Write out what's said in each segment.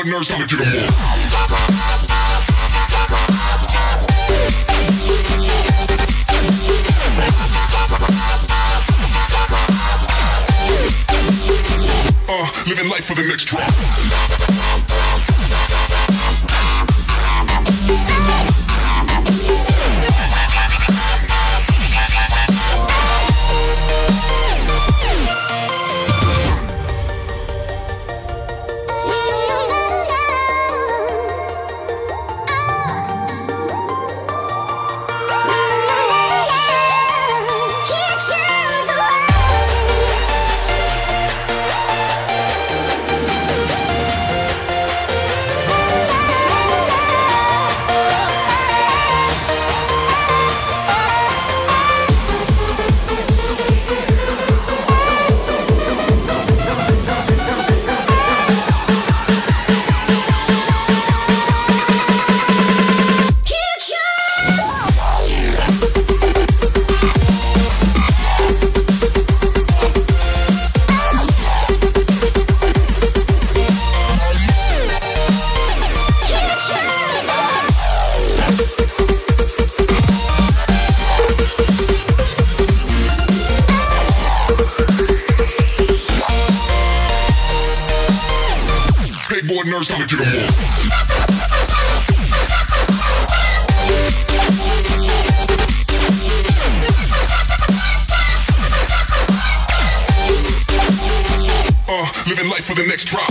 Pegboard nerds trying to get them more. Living life for the next drop. Pegboard nerds trying to get them more. Living life for the next drop.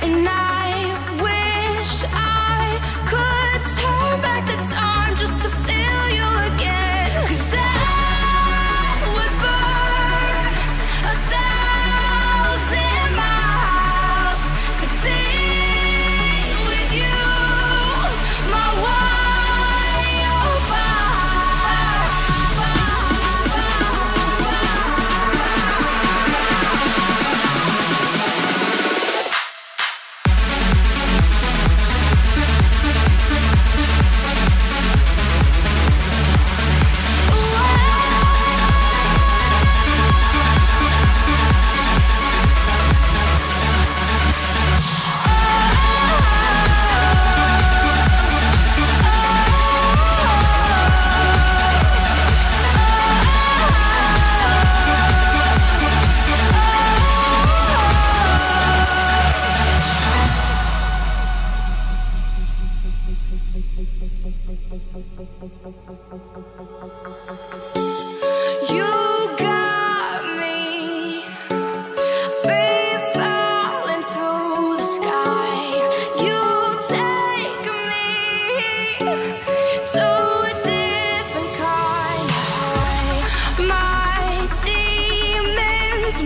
And I wish I could turn back the time just to feel you again. 'Cause I would burn 1,000 miles to be with you, my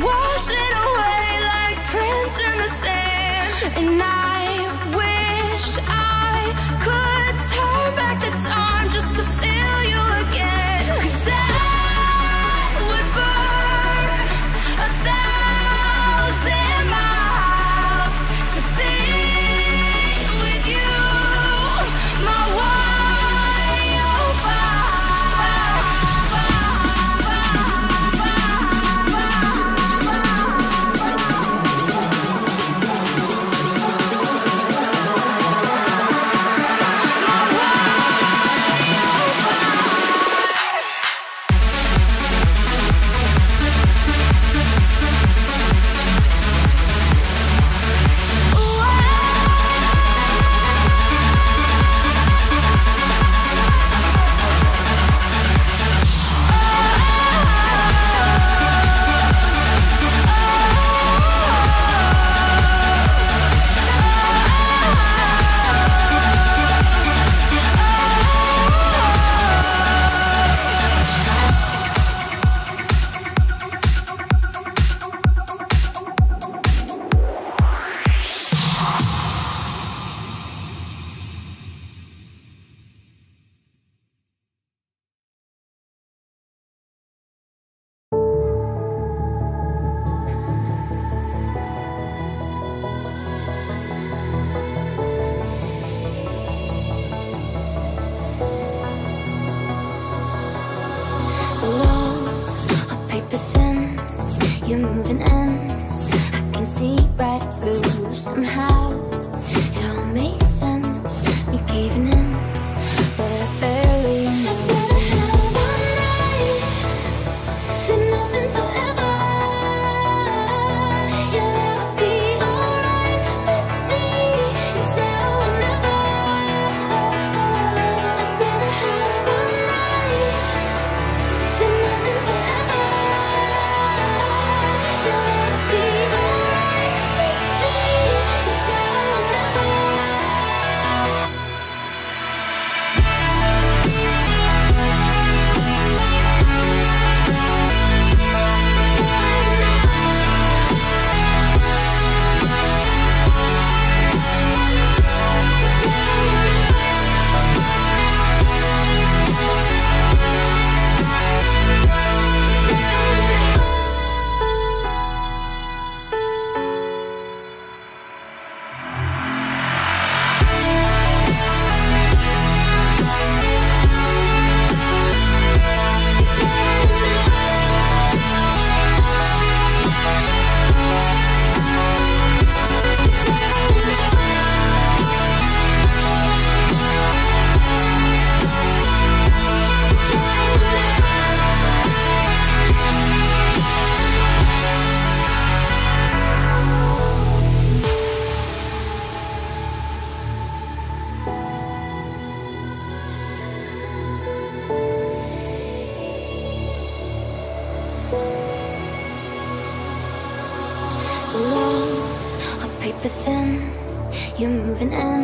washing away like prints in the sand. And I wish I could turn back the time just to feel you again. 'Cause I would burn 1,000 you're moving in. I can see right through somehow. It all makes sense, me caving in, but I barely know. I'd rather have one night than nothing forever. Yeah, that'll be alright with me. It's now or never. I'd rather have one night than nothing forever. Yeah, that'll be alright with me. It's now or never. The walls are paper thin, you're moving in.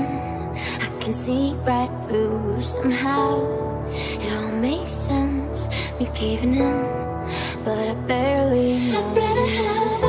I can see right through somehow. It all makes sense, me caving in, but I barely know. I'd rather have